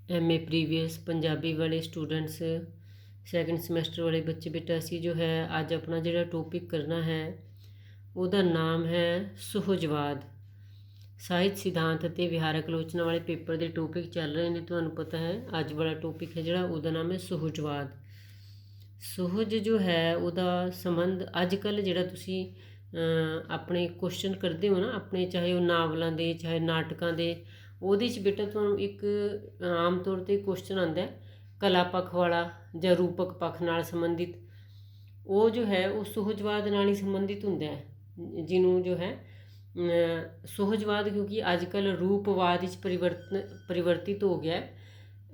MA previous Punjabi वाले students, second semester वाले बच्चे बेटा ਅਸੀਂ जो है ਅੱਜ ਆਪਣਾ ਜਿਹੜਾ ਟੌਪਿਕ ਕਰਨਾ ਹੈ ਉਹਦਾ ਨਾਮ ਹੈ ਸੁਹਜਵਾਦ। ਸਾਹਿਤ ਸਿਧਾਂਤ ਅਤੇ ਵਿਹਾਰਕ ਆਲੋਚਨਾ ਵਾਲੇ ਪੇਪਰ ਦੇ ਟੌਪਿਕ ਚੱਲ ਰਹੇ ਨੇ। ਤੁਹਾਨੂੰ ਪਤਾ ਹੈ ਅੱਜ ਵਾਲਾ ਟੌਪਿਕ ਹੈ ਜਿਹੜਾ ਉਹਦਾ ਨਾਮ ਹੈ ਸੁਹਜਵਾਦ। ਸੁਹਜ ਜੋ ਹੈ ਉਹਦਾ ਸੰਬੰਧ ਅੱਜ ਕੱਲ੍ਹ ਜਿਹੜਾ ਤੁਸੀਂ ਆਪਣੇ ਕੁਐਸਚਨ ਕਰਦੇ ਹੋ ਨਾ ਆਪਣੇ, ਚਾਹੇ ਉਹ ਨਾਵਲਾਂ ਦੇ ਚਾਹੇ ਨਾਟਕਾਂ ਦੇ, ਉਹਦੇ 'ਚ ਬੇਟਾ ਤੁਹਾਨੂੰ ਇੱਕ ਆਮ ਤੌਰ 'ਤੇ ਕੁਐਸਚਨ ਆਉਂਦਾ ਕਲਾ ਪੱਖ ਵਾਲਾ ਜਾਂ ਰੂਪਕ ਪੱਖ ਨਾਲ ਸੰਬੰਧਿਤ। ਉਹ ਜੋ ਹੈ ਉਹ ਸੁਹਜਵਾਦ ਨਾਲ ਹੀ ਸੰਬੰਧਿਤ ਹੁੰਦਾ ਹੈ, ਜਿਹਨੂੰ ਜੋ ਹੈ ਸੁਹਜਵਾਦ, ਕਿਉਂਕਿ ਅੱਜ ਕੱਲ੍ਹ ਰੂਪਵਾਦ ਵਿੱਚ ਪਰਿਵਰਤਿਤ ਹੋ ਗਿਆ।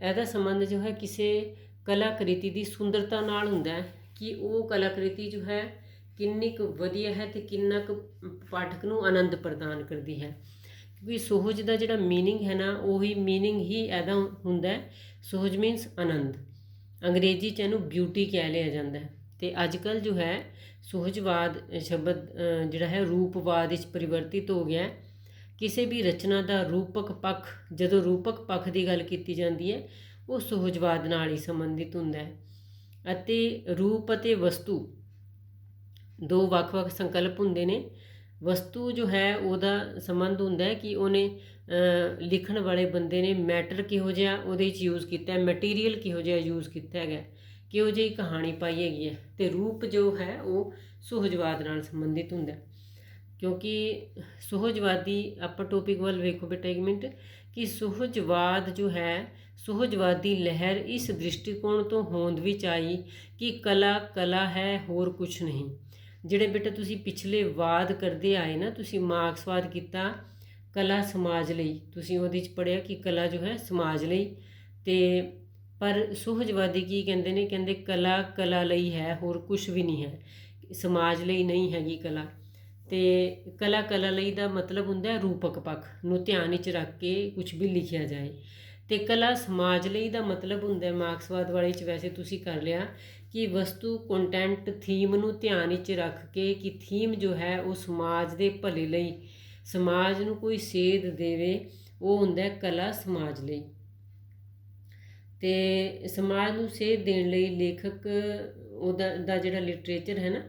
ਇਹਦਾ ਸੰਬੰਧ ਜੋ ਹੈ ਕਿਸੇ ਕਲਾਕ੍ਰਿਤੀ ਦੀ ਸੁੰਦਰਤਾ ਨਾਲ ਹੁੰਦਾ ਹੈ ਕਿ ਉਹ ਕਲਾਕ੍ਰਿਤੀ ਜੋ ਹੈ ਕਿੰਨੀ ਕੁ ਵਧੀਆ ਹੈ ਅਤੇ ਕਿੰਨਾ ਕੁ ਪਾਠਕ ਨੂੰ ਆਨੰਦ ਪ੍ਰਦਾਨ ਕਰਦੀ ਹੈ। ਕਿਉਂਕਿ ਸੁਹਜ ਦਾ ਜਿਹੜਾ ਮੀਨਿੰਗ ਹੈ ਨਾ, ਉਹੀ ਮੀਨਿੰਗ ਹੀ ਇਹਦਾ ਹੁੰਦਾ। ਸੁਹਜ ਮੀਨਸ ਆਨੰਦ, ਅੰਗਰੇਜ਼ੀ 'ਚ ਇਹਨੂੰ ਬਿਊਟੀ ਕਹਿ ਲਿਆ ਜਾਂਦਾ ਹੈ। ਅਤੇ ਅੱਜ ਕੱਲ੍ਹ ਜੋ ਹੈ ਸੁਹਜਵਾਦ ਸ਼ਬਦ ਜਿਹੜਾ ਹੈ ਰੂਪਵਾਦ ਵਿੱਚ ਪਰਿਵਰਤਿਤ ਹੋ ਗਿਆ। ਕਿਸੇ ਵੀ ਰਚਨਾ ਦਾ ਰੂਪਕ ਪੱਖ, ਜਦੋਂ ਰੂਪਕ ਪੱਖ ਦੀ ਗੱਲ ਕੀਤੀ ਜਾਂਦੀ ਹੈ, ਉਹ ਸੁਹਜਵਾਦ ਨਾਲ ਹੀ ਸੰਬੰਧਿਤ ਹੁੰਦਾ ਹੈ। ਅਤੇ ਰੂਪ ਅਤੇ ਵਸਤੂ ਦੋ ਵੱਖ-ਵੱਖ ਸੰਕਲਪ ਹੁੰਦੇ ਨੇ। ਵਸਤੂ ਜੋ ਹੈ ਉਹਦਾ ਸੰਬੰਧ ਹੁੰਦਾ ਹੈ ਕਿ ਉਹਨੇ ਲਿਖਣ ਵਾਲੇ ਬੰਦੇ ਨੇ ਮੈਟਰ ਕਿਹੋ ਜਿਹਾ ਉਹਦੇ 'ਚ ਯੂਜ਼ ਕੀਤਾ, ਮਟੀਰੀਅਲ ਕਿਹੋ ਜਿਹਾ ਯੂਜ਼ ਕੀਤਾ ਹੈਗਾ, ਕਿਹੋ ਜਿਹੀ ਕਹਾਣੀ ਪਾਈ ਹੈਗੀ ਹੈ। ਅਤੇ ਰੂਪ ਜੋ ਹੈ ਉਹ ਸੁਹਜਵਾਦ ਨਾਲ ਸੰਬੰਧਿਤ ਹੁੰਦਾ। ਕਿਉਂਕਿ ਸੁਹਜਵਾਦੀ, ਆਪਾਂ ਟੌਪਿਕ ਵੱਲ ਵੇਖੋ ਬੇਟਾ ਇੱਕ ਮਿੰਟ, ਕਿ ਸੁਹਜਵਾਦ ਜੋ ਹੈ, ਸੁਹਜਵਾਦੀ ਲਹਿਰ ਇਸ ਦ੍ਰਿਸ਼ਟੀਕੋਣ ਤੋਂ ਹੋਂਦ ਵਿੱਚ ਆਈ ਕਿ ਕਲਾ ਕਲਾ ਹੈ, ਹੋਰ ਕੁਛ ਨਹੀਂ। ਜਿਹੜੇ ਬੇਟਾ ਤੁਸੀਂ ਪਿਛਲੇ ਵਾਦ ਕਰਦੇ ਆਏ ਨਾ, ਤੁਸੀਂ ਮਾਰਕਸਵਾਦ ਕੀਤਾ ਕਲਾ ਸਮਾਜ ਲਈ, ਤੁਸੀਂ ਉਹਦੇ 'ਚ ਪੜ੍ਹਿਆ ਕਿ ਕਲਾ ਜੋ ਹੈ ਸਮਾਜ ਲਈ। ਅਤੇ ਪਰ ਸੁਹਜਵਾਦੀ ਕੀ ਕਹਿੰਦੇ ਨੇ, ਕਹਿੰਦੇ ਕਲਾ ਕਲਾ ਲਈ ਹੈ, ਹੋਰ ਕੁਛ ਵੀ ਨਹੀਂ ਹੈ, ਸਮਾਜ ਲਈ ਨਹੀਂ ਹੈਗੀ ਕਲਾ। ਅਤੇ ਕਲਾ ਕਲਾ ਲਈ ਦਾ ਮਤਲਬ ਹੁੰਦਾ ਰੂਪਕ ਪੱਖ ਨੂੰ ਧਿਆਨ ਵਿੱਚ ਰੱਖ ਕੇ ਕੁਛ ਵੀ ਲਿਖਿਆ ਜਾਏ। ਅਤੇ ਕਲਾ ਸਮਾਜ ਲਈ ਦਾ ਮਤਲਬ ਹੁੰਦਾ ਮਾਰਕਸਵਾਦ ਵਾਲੇ 'ਚ ਵੈਸੇ ਤੁਸੀਂ ਕਰ ਲਿਆ ਕਿ ਵਸਤੂ, ਕੰਟੈਂਟ, ਥੀਮ ਨੂੰ ਧਿਆਨ ਵਿੱਚ ਰੱਖ ਕੇ ਕਿ ਥੀਮ ਜੋ ਹੈ ਉਹ ਸਮਾਜ ਦੇ ਭਲੇ ਲਈ, ਸਮਾਜ ਨੂੰ ਕੋਈ ਸੇਧ ਦੇਵੇ, ਉਹ ਹੁੰਦਾ ਕਲਾ ਸਮਾਜ ਲਈ। ਅਤੇ ਸਮਾਜ ਨੂੰ ਸੇਧ ਦੇਣ ਲਈ ਲੇਖਕ ਉਹਦਾ ਜਿਹੜਾ ਲਿਟਰੇਚਰ ਹੈ ਨਾ,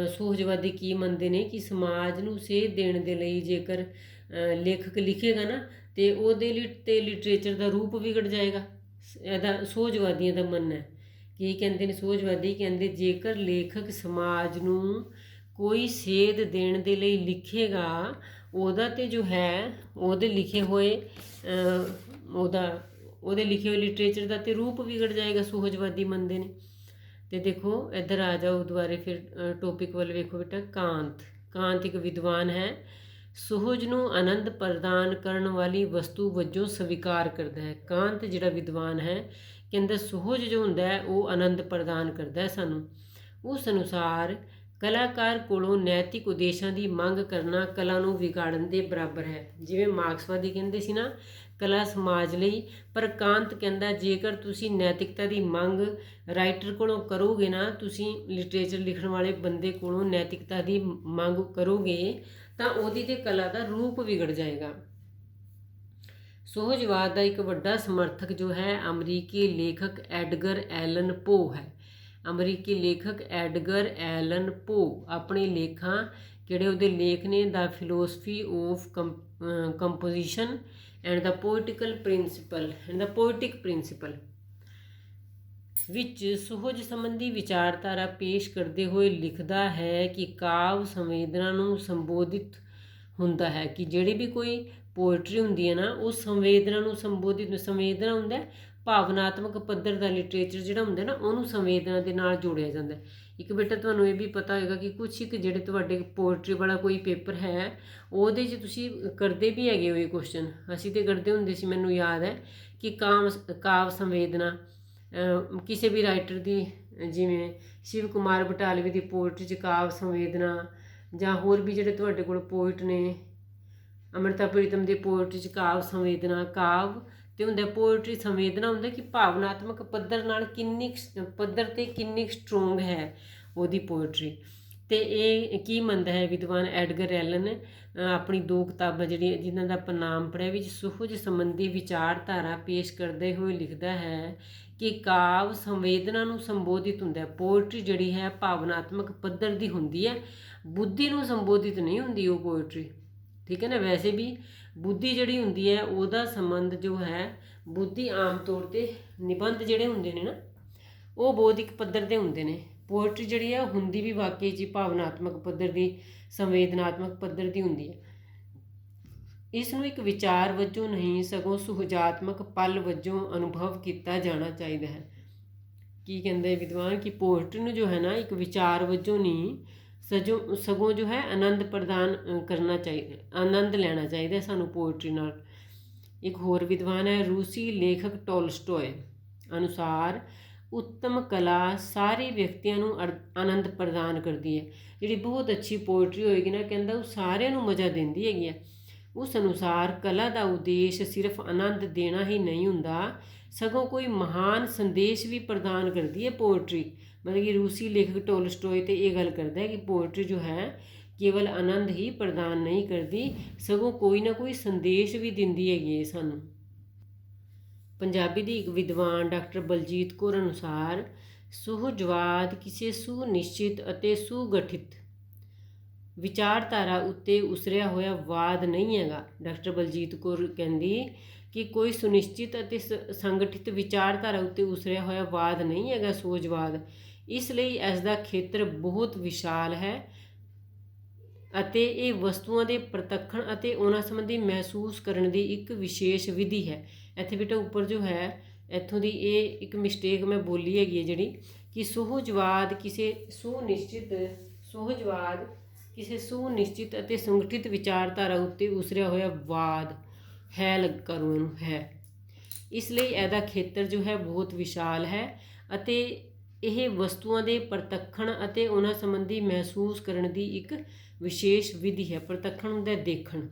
ਸੁਹਜਵਾਦੀ ਕੀ ਮੰਨਦੇ ਨੇ ਕਿ ਸਮਾਜ ਨੂੰ ਸੇਧ ਦੇਣ ਦੇ ਲਈ ਜੇਕਰ ਲੇਖਕ ਲਿਖੇਗਾ ਨਾ ਅਤੇ ਉਹਦੇ ਲਈ ਤੇ ਲਿਟਰੇਚਰ ਦਾ ਰੂਪ ਵਿਗੜ ਜਾਏਗਾ। ਇਹਦਾ ਸੁਹਜਵਾਦੀਆਂ ਦਾ ਮੰਨਣਾ ਹੈ। ਕੀ ਕਹਿੰਦੇ ਨੇ ਸੁਹਜਵਾਦੀ, ਕਹਿੰਦੇ ਜੇਕਰ ਲੇਖਕ ਸਮਾਜ ਨੂੰ ਕੋਈ ਸੇਧ ਦੇਣ ਦੇ ਲਈ ਲਿਖੇਗਾ, ਉਹਦਾ ਤੇ ਜੋ ਹੈ ਉਹਦੇ ਲਿਖੇ ਹੋਏ ਲਿਟਰੇਚਰ ਦਾ ਤੇ ਰੂਪ ਵਿਗੜ ਜਾਏਗਾ, ਸੁਹਜਵਾਦੀ ਮੰਨਦੇ ਨੇ। ਅਤੇ ਦੇਖੋ ਇੱਧਰ ਆ ਜਾਓ ਦੁਬਾਰੇ ਫਿਰ ਟੌਪਿਕ ਵੱਲ ਵੇਖੋ ਬੇਟਾ। ਕਾਂਤ ਇੱਕ ਵਿਦਵਾਨ ਹੈ, ਸੁਹਜ ਨੂੰ ਆਨੰਦ ਪ੍ਰਦਾਨ ਕਰਨ ਵਾਲੀ ਵਸਤੂ ਵਜੋਂ ਸਵੀਕਾਰ ਕਰਦਾ ਹੈ। ਕਾਂਤ ਜਿਹੜਾ ਵਿਦਵਾਨ ਹੈ, ਕਹਿੰਦਾ ਸੁਹਜ ਜੋ ਹੁੰਦਾ ਹੈ ਉਹ ਆਨੰਦ ਪ੍ਰਦਾਨ ਕਰਦਾ ਹੈ ਸਾਨੂੰ। ਉਸ ਅਨੁਸਾਰ ਕਲਾਕਾਰ ਕੋਲੋਂ ਨੈਤਿਕ ਉਦੇਸ਼ਾਂ ਦੀ ਮੰਗ ਕਰਨਾ ਕਲਾ ਨੂੰ ਵਿਗਾੜਨ ਦੇ ਬਰਾਬਰ ਹੈ। ਜਿਵੇਂ ਮਾਰਕਸਵਾਦੀ ਕਹਿੰਦੇ ਸੀ ਨਾ ਕਲਾ ਸਮਾਜ ਲਈ, ਪਰ ਕਾਂਤ ਕਹਿੰਦਾ ਜੇਕਰ ਤੁਸੀਂ ਨੈਤਿਕਤਾ ਦੀ ਮੰਗ ਰਾਈਟਰ ਕੋਲੋਂ ਕਰੋਗੇ ਨਾ, ਤੁਸੀਂ ਲਿਟਰੇਚਰ ਲਿਖਣ ਵਾਲੇ ਬੰਦੇ ਕੋਲੋਂ ਨੈਤਿਕਤਾ ਦੀ ਮੰਗ ਕਰੋਗੇ ਤਾਂ ਉਹਦੀ ਤੇ ਕਲਾ ਦਾ ਰੂਪ ਵਿਗੜ ਜਾਏਗਾ। ਸੁਹਜਵਾਦ ਦਾ ਇੱਕ ਵੱਡਾ ਸਮਰਥਕ ਜੋ ਹੈ ਅਮਰੀਕੀ ਲੇਖਕ ਐਡਗਰ ਐਲਨ ਪੋ ਹੈ। ਅਮਰੀਕੀ ਲੇਖਕ ਐਡਗਰ ਐਲਨ ਪੋ ਆਪਣੇ ਲੇਖਾਂ, ਕਿਹੜੇ ਉਹਦੇ ਲੇਖ ਨੇ, the philosophy of composition and the poetic principle ਵਿੱਚ ਸੁਹਜ ਸੰਬੰਧੀ ਵਿਚਾਰਧਾਰਾ ਪੇਸ਼ ਕਰਦੇ ਹੋਏ ਲਿਖਦਾ ਹੈ ਕਿ ਕਾਵਿ ਸੰਵੇਦਨਾ ਨੂੰ ਸੰਬੋਧਿਤ ਹੁੰਦਾ ਹੈ। ਕਿ ਜਿਹੜੀ ਵੀ ਕੋਈ ਪੋਇਟਰੀ ਹੁੰਦੀ ਹੈ ਨਾ, ਉਹ ਸੰਵੇਦਨਾ ਨੂੰ ਸੰਵੇਦਨਾ ਹੁੰਦਾ ਭਾਵਨਾਤਮਕ ਪੱਧਰ ਦਾ ਲਿਟਰੇਚਰ ਜਿਹੜਾ ਹੁੰਦਾ ਨਾ, ਉਹਨੂੰ ਸੰਵੇਦਨਾ ਦੇ ਨਾਲ ਜੋੜਿਆ ਜਾਂਦਾ। ਇੱਕ ਬੇਟਾ ਤੁਹਾਨੂੰ ਇਹ ਵੀ ਪਤਾ ਹੋਏਗਾ ਕਿ ਕੁਛ ਇੱਕ ਜਿਹੜੇ ਤੁਹਾਡੇ ਪੋਇਟਰੀ ਵਾਲਾ ਕੋਈ ਪੇਪਰ ਹੈ, ਉਹਦੇ 'ਚ ਤੁਸੀਂ ਕਰਦੇ ਵੀ ਹੈਗੇ ਹੋ ਇਹ ਕੁਐਸਚਨ। ਅਸੀਂ ਤਾਂ ਕਰਦੇ ਹੁੰਦੇ ਸੀ, ਮੈਨੂੰ ਯਾਦ ਹੈ ਕਿ ਕਾਵ ਸੰਵੇਦਨਾ ਕਿਸੇ ਵੀ ਰਾਈਟਰ ਦੀ, ਜਿਵੇਂ ਸ਼ਿਵ ਕੁਮਾਰ ਬਟਾਲਵੀ ਦੀ ਪੋਇਟਰੀ 'ਚ ਕਾਵ ਸੰਵੇਦਨਾ, ਜਾਂ ਹੋਰ ਵੀ ਜਿਹੜੇ ਤੁਹਾਡੇ ਕੋਲ ਪੋਇਟ ਨੇ, ਅੰਮ੍ਰਿਤਾ ਪ੍ਰੀਤਮ ਦੀ ਪੋਇਟਰੀ 'ਚ ਕਾਵ ਸੰਵੇਦਨਾ, ਕਾਵ ਤੇ ਹੁੰਦਾ ਪੋਇਟਰੀ ਸੰਵੇਦਨਾ ਹੁੰਦਾ ਕਿ ਭਾਵਨਾਤਮਕ ਪੱਧਰ ਨਾਲ ਕਿੰਨੀ ਸਟਰੋਂਗ ਹੈ ਉਹਦੀ ਪੋਇਟਰੀ। ਤੇ ਇਹ ਕੀ ਮੰਨਦਾ ਹੈ ਵਿਦਵਾਨ ਐਡਗਰ ਐਲਨ ਆਪਣੀ 2 ਕਿਤਾਬਾਂ ਜਿਹੜੀਆਂ ਜਿਨ੍ਹਾਂ ਦਾ ਆਪਾਂ ਨਾਮ ਪੜ੍ਹਿਆ ਵਿੱਚ ਸੁਹਜ ਸੰਬੰਧੀ ਵਿਚਾਰਧਾਰਾ ਪੇਸ਼ ਕਰਦੇ ਹੋਏ ਲਿਖਦਾ ਹੈ ਕਿ ਕਾਵ ਸੰਵੇਦਨਾ ਨੂੰ ਸੰਬੋਧਿਤ ਹੁੰਦਾ ਹੈ। ਪੋਇਟਰੀ ਜਿਹੜੀ ਹੈ ਭਾਵਨਾਤਮਕ ਪੱਧਰ ਦੀ ਹੁੰਦੀ ਹੈ, ਬੁੱਧੀ ਨੂੰ ਸੰਬੋਧਿਤ ਨਹੀਂ ਹੁੰਦੀ ਉਹ ਪੋਇਟਰੀ, ਠੀਕ ਹੈ ਨਾ। ਵੈਸੇ ਵੀ ਬੁੱਧੀ ਜਿਹੜੀ ਹੁੰਦੀ ਹੈ ਉਹਦਾ ਸੰਬੰਧ ਜੋ ਹੈ ਬੁੱਧੀ ਆਮ ਤੌਰ 'ਤੇ ਨਿਬੰਧ ਜਿਹੜੇ ਹੁੰਦੇ ਨੇ ਨਾ ਉਹ ਬੌਧਿਕ ਪੱਧਰ ਦੇ ਹੁੰਦੇ ਨੇ। ਪੋਇਟਰੀ ਜਿਹੜੀ ਹੈ ਹੁੰਦੀ ਵੀ ਵਾਕਈ 'ਚ ਭਾਵਨਾਤਮਕ ਪੱਧਰ ਦੀ, ਸੰਵੇਦਨਾਤਮਕ ਪੱਧਰ ਦੀ ਹੁੰਦੀ ਹੈ। ਇਸ ਨੂੰ ਇੱਕ ਵਿਚਾਰ ਵਜੋਂ ਨਹੀਂ ਸਗੋਂ ਸੁਹਜਾਤਮਕ ਪਲ ਵਜੋਂ ਅਨੁਭਵ ਕੀਤਾ ਜਾਣਾ ਚਾਹੀਦਾ ਹੈ। ਕੀ ਕਹਿੰਦੇ ਵਿਦਵਾਨ ਕਿ ਪੋਇਟਰੀ ਨੂੰ ਜੋ ਹੈ ਨਾ ਇੱਕ ਵਿਚਾਰ ਵਜੋਂ ਨਹੀਂ ਸਗੋਂ ਜੋ ਹੈ ਆਨੰਦ ਪ੍ਰਦਾਨ ਕਰਨਾ ਚਾਹੀਦਾ, ਆਨੰਦ ਲੈਣਾ ਚਾਹੀਦਾ ਸਾਨੂੰ ਪੋਇਟਰੀ ਨਾਲ। ਇੱਕ ਹੋਰ ਵਿਦਵਾਨ ਹੈ ਰੂਸੀ ਲੇਖਕ ਟੋਲਸਟੋਏ ਅਨੁਸਾਰ ਉੱਤਮ ਕਲਾ ਸਾਰੇ ਵਿਅਕਤੀਆਂ ਨੂੰ ਆਨੰਦ ਪ੍ਰਦਾਨ ਕਰਦੀ ਹੈ। ਜਿਹੜੀ ਬਹੁਤ ਅੱਛੀ ਪੋਇਟਰੀ ਹੋਏਗੀ ਨਾ ਕਹਿੰਦਾ ਉਹ ਸਾਰਿਆਂ ਨੂੰ ਮਜ਼ਾ ਦਿੰਦੀ ਹੈਗੀ ਹੈ। ਉਸ ਅਨੁਸਾਰ ਕਲਾ ਦਾ ਉਦੇਸ਼ ਸਿਰਫ ਆਨੰਦ ਦੇਣਾ ਹੀ ਨਹੀਂ ਹੁੰਦਾ, ਸਗੋਂ ਕੋਈ ਮਹਾਨ ਸੰਦੇਸ਼ ਵੀ ਪ੍ਰਦਾਨ ਕਰਦੀ ਹੈ ਪੋਇਟਰੀ। ਮਤਲਬ ਕਿ ਰੂਸੀ ਲੇਖਕ ਟੋਲਸਟੋਏ ਤੇ ਇਹ ਗੱਲ ਕਰਦਾ ਹੈ ਕਿ ਪੋਇਟਰੀ ਜੋ ਹੈ ਕੇਵਲ ਆਨੰਦ ਹੀ ਪ੍ਰਦਾਨ ਨਹੀਂ ਕਰਦੀ, ਸਗੋਂ ਕੋਈ ਨਾ ਕੋਈ ਸੰਦੇਸ਼ ਵੀ ਦਿੰਦੀ ਹੈਗੀ ਹੈ ਸਾਨੂੰ। ਪੰਜਾਬੀ ਦੀ ਇੱਕ ਵਿਦਵਾਨ ਡਾਕਟਰ ਬਲਜੀਤ ਕੌਰ ਅਨੁਸਾਰ ਸੁਹਜਵਾਦ ਕਿਸੇ ਸੁਨਿਸ਼ਚਿਤ ਅਤੇ ਸੁਗਠਿਤ ਵਿਚਾਰਧਾਰਾ ਉੱਤੇ ਉਸਰਿਆ ਹੋਇਆ ਵਾਦ ਨਹੀਂ ਹੈਗਾ। ਡਾਕਟਰ ਬਲਜੀਤ ਕੌਰ ਕਹਿੰਦੀ ਕਿ ਕੋਈ ਸੁਨਿਸ਼ਚਿਤ ਅਤੇ ਸੰਗਠਿਤ ਵਿਚਾਰਧਾਰਾ ਉੱਤੇ ਉਸਰਿਆ ਹੋਇਆ ਵਾਦ ਨਹੀਂ ਹੈਗਾ ਸੁਹਜਵਾਦ। ਇਸ ਲਈ ਇਸ ਦਾ ਖੇਤਰ ਬਹੁਤ ਵਿਸ਼ਾਲ ਹੈ ਅਤੇ ਇਹ ਵਸਤੂਆਂ ਦੇ ਪ੍ਰਤੱਖਣ ਅਤੇ ਉਹਨਾਂ ਸੰਬੰਧੀ ਮਹਿਸੂਸ ਕਰਨ ਦੀ ਇੱਕ ਵਿਸ਼ੇਸ਼ ਵਿਧੀ ਹੈ। ਇੱਥੇ ਬੇਟਾ ਉੱਪਰ ਜੋ ਹੈ ਇੱਥੋਂ ਦੀ ਇਹ ਇੱਕ ਮਿਸਟੇਕ ਮੈਂ ਬੋਲੀ ਹੈਗੀ ਹੈ ਜਿਹੜੀ ਕਿ ਸੁਹਜਵਾਦ ਕਿਸੇ ਸੁਨਿਸ਼ਚਿਤ ਅਤੇ ਸੰਗਠਿਤ ਵਿਚਾਰਧਾਰਾ ਉੱਤੇ ਉਸਰਿਆ ਹੋਇਆ ਵਾਦ ਹੈ, ਕਰੋ ਇਹਨੂੰ ਹੈ। ਇਸ ਲਈ ਇਹਦਾ ਖੇਤਰ ਜੋ ਹੈ ਬਹੁਤ ਵਿਸ਼ਾਲ ਹੈ ਅਤੇ ਇਹ ਵਸਤੂਆਂ ਦੇ ਪ੍ਰਤੱਖਣ ਅਤੇ ਉਹਨਾਂ ਸੰਬੰਧੀ ਮਹਿਸੂਸ ਕਰਨ ਦੀ ਇੱਕ ਵਿਸ਼ੇਸ਼ ਵਿਧੀ ਹੈ। ਪ੍ਰਤੱਖਣ ਹੁੰਦਾ ਦੇਖਣ।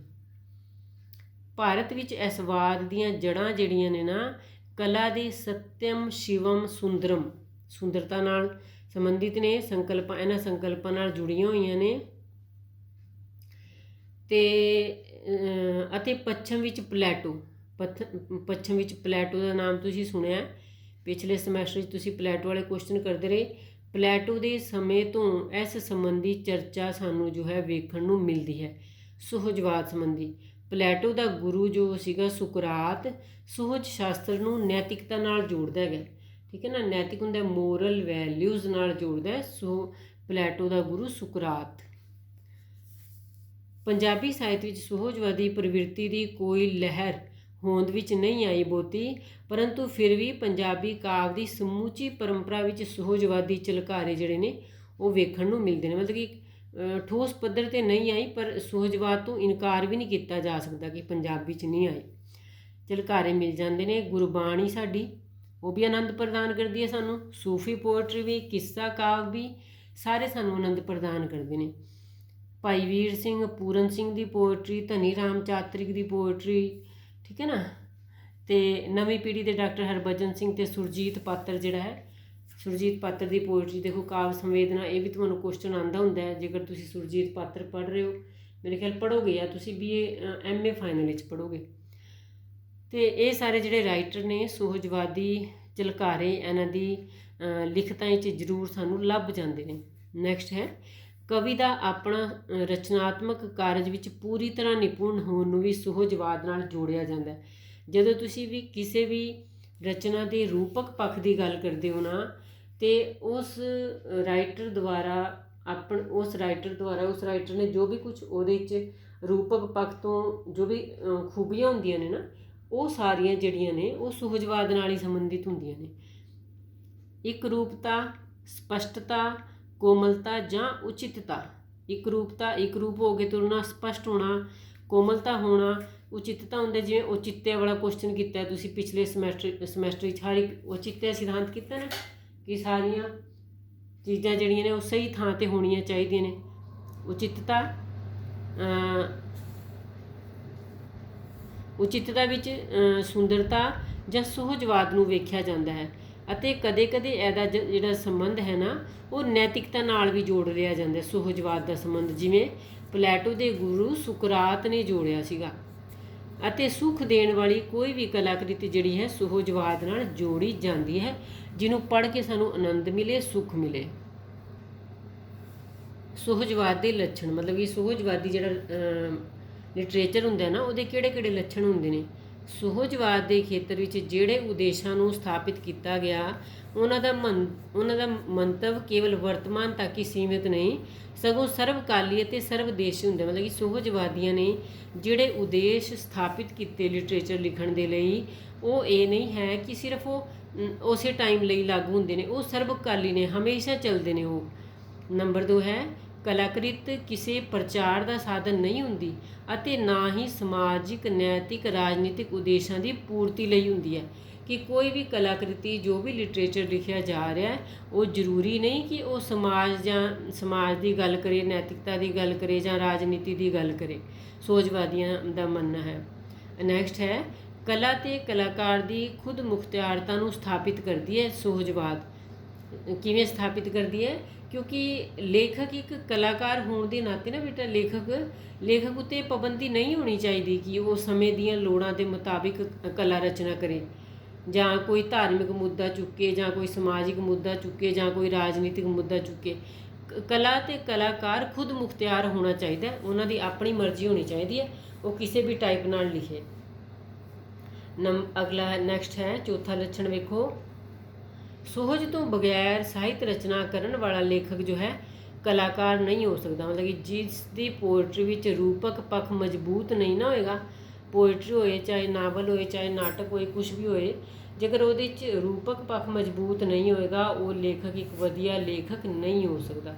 ਭਾਰਤ ਵਿੱਚ ਇਸ ਵਾਦ ਦੀਆਂ ਜੜ੍ਹਾਂ ਜਿਹੜੀਆਂ ਨੇ ਨਾ ਕਲਾ ਦੇ ਸਤਿਅਮ ਸ਼ਿਵਮ ਸੁੰਦਰਮ, ਸੁੰਦਰਤਾ ਨਾਲ ਸੰਬੰਧਿਤ ਨੇ, ਸੰਕਲਪਾਂ ਇਹਨਾਂ ਸੰਕਲਪਾਂ ਨਾਲ ਜੁੜੀਆਂ ਹੋਈਆਂ ਨੇ ਅਤੇ ਪੱਛਮ ਵਿੱਚ ਪਲੈਟੋ ਦਾ ਨਾਮ ਤੁਸੀਂ ਸੁਣਿਆ ਪਿਛਲੇ ਸਮੈਸਟਰ ਵਿੱਚ, ਤੁਸੀਂ ਪਲੈਟੋ ਵਾਲੇ ਕੁਐਸਚਨ ਕਰਦੇ ਰਹੇ। ਪਲੈਟੋ ਦੇ ਸਮੇਂ ਤੋਂ ਇਸ ਸੰਬੰਧੀ ਚਰਚਾ ਸਾਨੂੰ ਜੋ ਹੈ ਵੇਖਣ ਨੂੰ ਮਿਲਦੀ ਹੈ। ਸੁਹਜਵਾਦ ਸੰਬੰਧੀ ਪਲੈਟੋ ਦਾ ਗੁਰੂ ਜੋ ਸੀਗਾ ਸੁਕਰਾਤ ਸੁਹਜ ਸ਼ਾਸਤਰ ਨੂੰ ਨੈਤਿਕਤਾ ਨਾਲ ਜੋੜਦਾ ਹੈਗਾ, ਠੀਕ ਹੈ ਨਾ। ਨੈਤਿਕ ਹੁੰਦਾ ਮੋਰਲ ਵੈਲਿਊਜ਼ ਨਾਲ ਜੋੜਦਾ ਹੈ ਪਲੈਟੋ ਦਾ ਗੁਰੂ ਸੁਕਰਾਤ। ਪੰਜਾਬੀ ਸਾਹਿਤ ਵਿੱਚ ਸੁਹਜਵਾਦੀ ਪ੍ਰਵਿਰਤੀ ਦੀ ਕੋਈ ਲਹਿਰ ਹੋਂਦ ਵਿੱਚ ਨਹੀਂ ਆਈ ਬਹੁਤੀ, ਪਰੰਤੂ ਫਿਰ ਵੀ ਪੰਜਾਬੀ ਕਾਵਿ ਦੀ ਸਮੁੱਚੀ ਪਰੰਪਰਾ ਵਿੱਚ ਸੁਹਜਵਾਦੀ ਝਲਕਾਰੇ ਜਿਹੜੇ ਨੇ ਉਹ ਵੇਖਣ ਨੂੰ ਮਿਲਦੇ ਨੇ। ਮਤਲਬ ਕਿ ਠੋਸ ਪੱਧਰ 'ਤੇ ਨਹੀਂ ਆਈ ਪਰ ਸੁਹਜਵਾਦ ਤੋਂ ਇਨਕਾਰ ਵੀ ਨਹੀਂ ਕੀਤਾ ਜਾ ਸਕਦਾ ਕਿ ਪੰਜਾਬੀ 'ਚ ਨਹੀਂ ਆਈ, ਝਲਕਾਰੇ ਮਿਲ ਜਾਂਦੇ ਨੇ। ਗੁਰਬਾਣੀ ਸਾਡੀ ਉਹ ਵੀ ਆਨੰਦ ਪ੍ਰਦਾਨ ਕਰਦੀ ਹੈ ਸਾਨੂੰ, ਸੂਫੀ ਪੋਇਟਰੀ ਵੀ, ਕਿੱਸਾ ਕਾਵਿ ਵੀ, ਸਾਰੇ ਸਾਨੂੰ ਆਨੰਦ ਪ੍ਰਦਾਨ ਕਰਦੇ ਨੇ। ਭਾਈ ਵੀਰ ਸਿੰਘ, ਪੂਰਨ ਸਿੰਘ ਦੀ ਪੋਇਟਰੀ, ਧਨੀ ਰਾਮ ਚਾਤ੍ਰਿਕ ਦੀ ਪੋਇਟਰੀ, ਠੀਕ ਹੈ ਨਾ। ਅਤੇ ਨਵੀਂ ਪੀੜ੍ਹੀ ਦੇ ਡਾਕਟਰ ਹਰਭਜਨ ਸਿੰਘ ਅਤੇ ਸੁਰਜੀਤ ਪਾਤਰ ਜਿਹੜਾ ਹੈ, ਸੁਰਜੀਤ ਪਾਤਰ ਦੀ ਪੋਇਟਰੀ ਦੇਖੋ, ਕਾਵਿ ਸੰਵੇਦਨਾ, ਇਹ ਵੀ ਤੁਹਾਨੂੰ ਕੁਐਸਚਨ ਆਉਂਦਾ ਹੁੰਦਾ ਹੈ ਜੇਕਰ ਤੁਸੀਂ ਸੁਰਜੀਤ ਪਾਤਰ ਪੜ੍ਹ ਰਹੇ ਹੋ। ਮੇਰੇ ਖਿਆਲ ਪੜ੍ਹੋਗੇ ਜਾਂ ਤੁਸੀਂ BA MA ਫਾਈਨਲ ਵਿੱਚ ਪੜ੍ਹੋਗੇ। ਅਤੇ ਇਹ ਸਾਰੇ ਜਿਹੜੇ ਰਾਈਟਰ ਨੇ ਸੁਹਜਵਾਦੀ ਝਲਕਾਰੇ ਇਹਨਾਂ ਦੀ ਲਿਖਤਾਂ ਵਿੱਚ ਜ਼ਰੂਰ ਸਾਨੂੰ ਲੱਭ ਜਾਂਦੇ ਨੇ। ਨੈਕਸਟ ਹੈ ਕਵੀ ਦਾ ਆਪਣਾ ਰਚਨਾਤਮਕ ਕਾਰਜ ਵਿੱਚ ਪੂਰੀ ਤਰ੍ਹਾਂ ਨਿਪੁੰਨ ਹੋਣ ਨੂੰ ਵੀ ਸੁਹਜਵਾਦ ਨਾਲ ਜੋੜਿਆ ਜਾਂਦਾ ਹੈ। ਜਦੋਂ ਤੁਸੀਂ ਵੀ ਕਿਸੇ ਵੀ ਰਚਨਾ ਦੇ ਰੂਪਕ ਪੱਖ ਦੀ ਗੱਲ ਕਰਦੇ ਹੋ ਨਾ, ਅਤੇ ਉਸ ਰਾਈਟਰ ਨੇ ਜੋ ਵੀ ਕੁਝ ਉਹਦੇ ਵਿੱਚ ਰੂਪਕ ਪੱਖ ਤੋਂ ਜੋ ਵੀ ਖੂਬੀਆਂ ਹੁੰਦੀਆਂ ਨੇ ਨਾ, ਉਹ ਸਾਰੀਆਂ ਜਿਹੜੀਆਂ ਨੇ ਉਹ ਸੁਹਜਵਾਦ ਨਾਲ ਹੀ ਸੰਬੰਧਿਤ ਹੁੰਦੀਆਂ ਨੇ। ਇੱਕ ਰੂਪਤਾ, ਸਪਸ਼ਟਤਾ, ਕੋਮਲਤਾ ਜਾਂ ਉਚਿਤਤਾ। ਇੱਕ ਰੂਪ ਹੋ ਕੇ ਤੁਰਨਾ, ਸਪਸ਼ਟ ਹੋਣਾ, ਕੋਮਲਤਾ ਹੋਣਾ, ਉਚਿਤਤਾ ਹੁੰਦਾ ਜਿਵੇਂ ਔਚਿਤਿਆ ਵਾਲਾ ਕੁਐਸਚਨ ਕੀਤਾ ਤੁਸੀਂ ਪਿਛਲੇ ਸਮੈਸਟਰ ਵਿੱਚ, ਹਰ ਇੱਕ ਔਚਿਤਿਆ ਸਿਧਾਂਤ ਕੀਤਾ ਨਾ ਕਿ ਸਾਰੀਆਂ ਚੀਜ਼ਾਂ ਜਿਹੜੀਆਂ ਨੇ ਉਹ ਸਹੀ ਥਾਂ 'ਤੇ ਹੋਣੀਆਂ ਚਾਹੀਦੀਆਂ ਨੇ। ਉਚਿਤਤਾ ਵਿੱਚ ਸੁੰਦਰਤਾ ਜਾਂ ਸੁਹਜਵਾਦ ਨੂੰ ਵੇਖਿਆ ਜਾਂਦਾ ਹੈ। ਅਤੇ ਕਦੇ-ਕਦੇ ਇਹਦਾ ਜਿਹੜਾ ਸੰਬੰਧ ਹੈ ਨਾ ਉਹ ਨੈਤਿਕਤਾ ਨਾਲ ਵੀ ਜੋੜ ਲਿਆ ਜਾਂਦਾ, ਸੁਹਜਵਾਦ ਦਾ ਸੰਬੰਧ, ਜਿਵੇਂ ਪਲੈਟੋ ਦੇ ਗੁਰੂ ਸੁਕਰਾਤ ਨੇ ਜੋੜਿਆ ਸੀਗਾ। ਅਤੇ ਸੁੱਖ ਦੇਣ ਵਾਲੀ ਕੋਈ ਵੀ ਕਲਾਕ੍ਰਿਤੀ ਜਿਹੜੀ ਹੈ ਸੁਹਜਵਾਦ ਨਾਲ ਜੋੜੀ ਜਾਂਦੀ ਹੈ, ਜਿਹਨੂੰ ਪੜ੍ਹ ਕੇ ਸਾਨੂੰ ਆਨੰਦ ਮਿਲੇ, ਸੁੱਖ ਮਿਲੇ। ਸੁਹਜਵਾਦ ਦੇ ਲੱਛਣ, ਮਤਲਬ ਕਿ ਸੁਹਜਵਾਦੀ ਜਿਹੜਾ ਲਿਟਰੇਚਰ ਹੁੰਦਾ ਨਾ ਉਹਦੇ ਕਿਹੜੇ-ਕਿਹੜੇ ਲੱਛਣ ਹੁੰਦੇ ਨੇ। ਸੁਹਜਵਾਦ ਦੇ ਖੇਤਰ ਵਿੱਚ ਜਿਹੜੇ ਉਦੇਸ਼ਾਂ ਨੂੰ ਸਥਾਪਿਤ ਕੀਤਾ ਗਿਆ ਉਹਨਾਂ ਦਾ ਮੰਤਵ ਕੇਵਲ ਵਰਤਮਾਨ ਤੱਕ ਹੀ ਸੀਮਿਤ ਨਹੀਂ, ਸਗੋਂ ਸਰਵਕਾਲੀ ਅਤੇ ਸਰਵਦੇਸ਼ੀ ਹੁੰਦਾ। ਮਤਲਬ ਕਿ ਸੁਹਜਵਾਦੀਆਂ ਨੇ ਜਿਹੜੇ ਉਦੇਸ਼ ਸਥਾਪਿਤ ਕੀਤੇ ਲਿਟਰੇਚਰ ਲਿਖਣ ਦੇ ਲਈ, ਉਹ ਇਹ ਨਹੀਂ ਹੈ ਕਿ ਸਿਰਫ ਉਹ ਉਸੇ ਟਾਈਮ ਲਈ ਲਾਗੂ ਹੁੰਦੇ ਨੇ, ਉਹ ਸਰਵਕਾਲੀ ਨੇ, ਹਮੇਸ਼ਾ ਚੱਲਦੇ ਨੇ ਉਹ। ਨੰਬਰ 2 ਹੈ ਕਲਾਕ੍ਰਿਤ ਕਿਸੇ ਪ੍ਰਚਾਰ ਦਾ ਸਾਧਨ ਨਹੀਂ ਹੁੰਦੀ ਅਤੇ ਨਾ ਹੀ ਸਮਾਜਿਕ, ਨੈਤਿਕ, ਰਾਜਨੀਤਿਕ ਉਦੇਸ਼ਾਂ ਦੀ ਪੂਰਤੀ ਲਈ ਹੁੰਦੀ ਹੈ। ਕਿ ਕੋਈ ਵੀ ਕਲਾਕ੍ਰਿਤੀ, ਜੋ ਵੀ ਲਿਟਰੇਚਰ ਲਿਖਿਆ ਜਾ ਰਿਹਾ ਹੈ, ਉਹ ਜ਼ਰੂਰੀ ਨਹੀਂ ਕਿ ਉਹ ਸਮਾਜ ਦੀ ਗੱਲ ਕਰੇ, ਨੈਤਿਕਤਾ ਦੀ ਗੱਲ ਕਰੇ ਜਾਂ ਰਾਜਨੀਤੀ ਦੀ ਗੱਲ ਕਰੇ। ਸੁਹਜਵਾਦੀਆਂ ਦਾ ਮੰਨਣਾ ਹੈ। ਨੈਕਸਟ ਹੈ ਕਲਾ ਤੇ ਕਲਾਕਾਰ ਦੀ ਖੁਦ ਮੁਖਤਿਆਰਤਾ ਨੂੰ ਸਥਾਪਿਤ ਕਰਦੀ ਹੈ ਸੁਹਜਵਾਦ। ਕਿਵੇਂ ਸਥਾਪਿਤ ਕਰਦੀ ਹੈ? ਕਿਉਂਕਿ ਲੇਖਕ ਇੱਕ ਕਲਾਕਾਰ ਹੋਣ ਦੇ ਨਾਤੇ ਨਾ ਬੇਟਾ, ਲੇਖਕ ਉੱਤੇ ਪਾਬੰਦੀ ਨਹੀਂ ਹੋਣੀ ਚਾਹੀਦੀ ਕਿ ਉਹ ਸਮੇਂ ਦੀਆਂ ਲੋੜਾਂ ਦੇ ਮੁਤਾਬਿਕ ਕਲਾ ਰਚਨਾ ਕਰੇ, ਜਾਂ ਕੋਈ ਧਾਰਮਿਕ ਮੁੱਦਾ ਚੁੱਕੇ, ਜਾਂ ਕੋਈ ਸਮਾਜਿਕ ਮੁੱਦਾ ਚੁੱਕੇ, ਜਾਂ ਕੋਈ ਰਾਜਨੀਤਿਕ ਮੁੱਦਾ ਚੁੱਕੇ। ਕਲਾ ਤੇ ਕਲਾਕਾਰ ਖੁਦ ਮੁਖਤਿਆਰ ਹੋਣਾ ਚਾਹੀਦਾ, ਉਹਨਾਂ ਦੀ ਆਪਣੀ ਮਰਜ਼ੀ ਹੋਣੀ ਚਾਹੀਦੀ ਹੈ, ਉਹ ਕਿਸੇ ਵੀ ਟਾਈਪ ਨਾਲ ਲਿਖੇ। ਅਗਲਾ ਨੈਕਸਟ ਹੈ ਚੌਥਾ ਲੱਛਣ ਵੇਖੋ, ਸੁਹਜ ਤੋਂ ਬਗੈਰ ਸਾਹਿਤ ਰਚਨਾ ਕਰਨ ਵਾਲਾ ਲੇਖਕ ਜੋ ਹੈ ਕਲਾਕਾਰ ਨਹੀਂ ਹੋ ਸਕਦਾ। ਮਤਲਬ ਕਿ ਜਿਸ ਦੀ ਪੋਇਟਰੀ ਵਿੱਚ ਰੂਪਕ ਪੱਖ ਮਜ਼ਬੂਤ ਨਹੀਂ ਨਾ ਹੋਏਗਾ, ਪੋਇਟਰੀ ਹੋਏ, ਚਾਹੇ ਨਾਵਲ ਹੋਏ, ਚਾਹੇ ਨਾਟਕ ਹੋਏ, ਕੁਛ ਵੀ ਹੋਏ, ਜੇਕਰ ਉਹਦੇ 'ਚ ਰੂਪਕ ਪੱਖ ਮਜ਼ਬੂਤ ਨਹੀਂ ਹੋਏਗਾ, ਉਹ ਲੇਖਕ ਇੱਕ ਵਧੀਆ ਲੇਖਕ ਨਹੀਂ ਹੋ ਸਕਦਾ।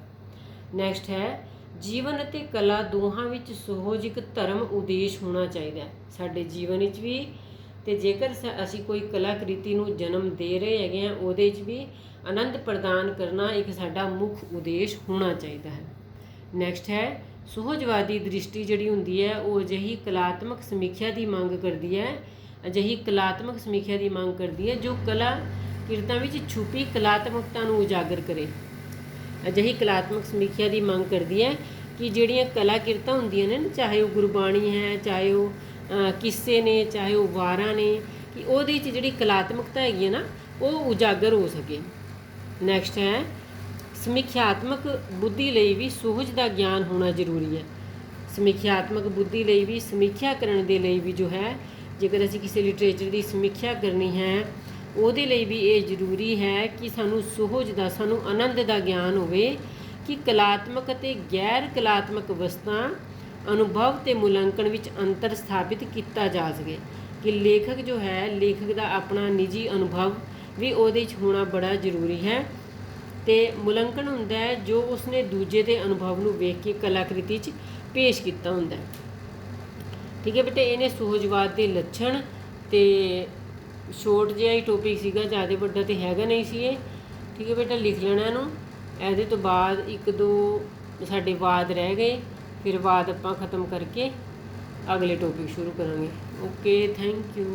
ਨੈਕਸਟ ਹੈ ਜੀਵਨ ਅਤੇ ਕਲਾ ਦੋਹਾਂ ਵਿੱਚ ਸੁਹਜ ਇੱਕ ਧਰਮ ਉਦੇਸ਼ ਹੋਣਾ ਚਾਹੀਦਾ ਹੈ ਸਾਡੇ ਜੀਵਨ ਵਿੱਚ ਵੀ, ਅਤੇ ਜੇਕਰ ਅਸੀਂ ਕੋਈ ਕਲਾਕ੍ਰਿਤੀ ਨੂੰ ਜਨਮ ਦੇ ਰਹੇ ਹੈਗੇ ਹਾਂ, ਉਹਦੇ 'ਚ ਵੀ ਆਨੰਦ ਪ੍ਰਦਾਨ ਕਰਨਾ ਇੱਕ ਸਾਡਾ ਮੁੱਖ ਉਦੇਸ਼ ਹੋਣਾ ਚਾਹੀਦਾ ਹੈ। ਨੈਕਸਟ ਹੈ ਸੁਹਜਵਾਦੀ ਦ੍ਰਿਸ਼ਟੀ ਜਿਹੜੀ ਹੁੰਦੀ ਹੈ ਉਹ ਅਜਿਹੀ ਕਲਾਤਮਕ ਸਮੀਖਿਆ ਦੀ ਮੰਗ ਕਰਦੀ ਹੈ, ਜੋ ਕਲਾ ਕਿਰਤਾਂ ਵਿੱਚ ਛੁਪੀ ਕਲਾਤਮਕਤਾ ਨੂੰ ਉਜਾਗਰ ਕਰੇ। ਅਜਿਹੀ ਕਲਾਤਮਕ ਸਮੀਖਿਆ ਦੀ ਮੰਗ ਕਰਦੀ ਹੈ ਕਿ ਜਿਹੜੀਆਂ ਕਲਾ ਕਿਰਤਾਂ ਹੁੰਦੀਆਂ ਨੇ, ਚਾਹੇ ਉਹ ਗੁਰਬਾਣੀ ਹੈ, ਚਾਹੇ ਉਹ ਕਿੱਸੇ ਨੇ, ਚਾਹੇ ਉਹ ਵਾਰਾਂ ਨੇ, ਕਿ ਉਹਦੇ 'ਚ ਜਿਹੜੀ ਕਲਾਤਮਕਤਾ ਹੈਗੀ ਹੈ ਨਾ ਉਹ ਉਜਾਗਰ ਹੋ ਸਕੇ। ਨੈਕਸਟ ਹੈ ਸਮੀਖਿਆਤਮਕ ਬੁੱਧੀ ਲਈ ਵੀ ਸੁਹਜ ਦਾ ਗਿਆਨ ਹੋਣਾ ਜ਼ਰੂਰੀ ਹੈ। ਸਮੀਖਿਆਤਮਕ ਬੁੱਧੀ ਲਈ ਵੀ, ਸਮੀਖਿਆ ਕਰਨ ਦੇ ਲਈ ਵੀ ਜੋ ਹੈ, ਜੇਕਰ ਅਸੀਂ ਕਿਸੇ ਲਿਟਰੇਚਰ ਦੀ ਸਮੀਖਿਆ ਕਰਨੀ ਹੈ, ਉਹਦੇ ਲਈ ਵੀ ਇਹ ਜ਼ਰੂਰੀ ਹੈ ਕਿ ਸਾਨੂੰ ਸੁਹਜ ਦਾ, ਸਾਨੂੰ ਆਨੰਦ ਦਾ ਗਿਆਨ ਹੋਵੇ ਕਿ ਕਲਾਤਮਕ ਅਤੇ ਗੈਰ ਕਲਾਤਮਕ ਵਸਤਾਂ, ਅਨੁਭਵ ਅਤੇ ਮੁਲਾਂਕਣ ਵਿੱਚ ਅੰਤਰ ਸਥਾਪਿਤ ਕੀਤਾ ਜਾ ਸਕੇ। ਕਿ ਲੇਖਕ ਜੋ ਹੈ, ਲੇਖਕ ਦਾ ਆਪਣਾ ਨਿੱਜੀ ਅਨੁਭਵ ਵੀ ਉਹਦੇ 'ਚ ਹੋਣਾ ਬੜਾ ਜ਼ਰੂਰੀ ਹੈ, ਅਤੇ ਮੁਲਾਂਕਣ ਹੁੰਦਾ ਹੈ ਜੋ ਉਸਨੇ ਦੂਜੇ ਦੇ ਅਨੁਭਵ ਨੂੰ ਵੇਖ ਕੇ ਕਲਾਕ੍ਰਿਤੀ 'ਚ ਪੇਸ਼ ਕੀਤਾ ਹੁੰਦਾ। ਠੀਕ ਹੈ ਬੇਟੇ, ਇਹਨੇ ਸੁਹਜਵਾਦ ਦੇ ਲੱਛਣ, ਅਤੇ ਸ਼ੋਰਟ ਜਿਹਾ ਹੀ ਟੋਪਿਕ ਸੀਗਾ, ਜ਼ਿਆਦਾ ਵੱਡਾ ਤਾਂ ਹੈਗਾ ਨਹੀਂ ਸੀ ਇਹ। ਠੀਕ ਹੈ ਬੇਟਾ, ਲਿਖ ਲੈਣਾ ਇਹਨੂੰ। ਇਹਦੇ ਤੋਂ ਬਾਅਦ 1-2 ਸਾਡੇ ਵਾਦ ਰਹਿ ਗਏ, ਫਿਰ ਵਾਦ ਆਪਾਂ ख़त्म करके अगले टॉपिक शुरू करेंगे। Okay, thank you.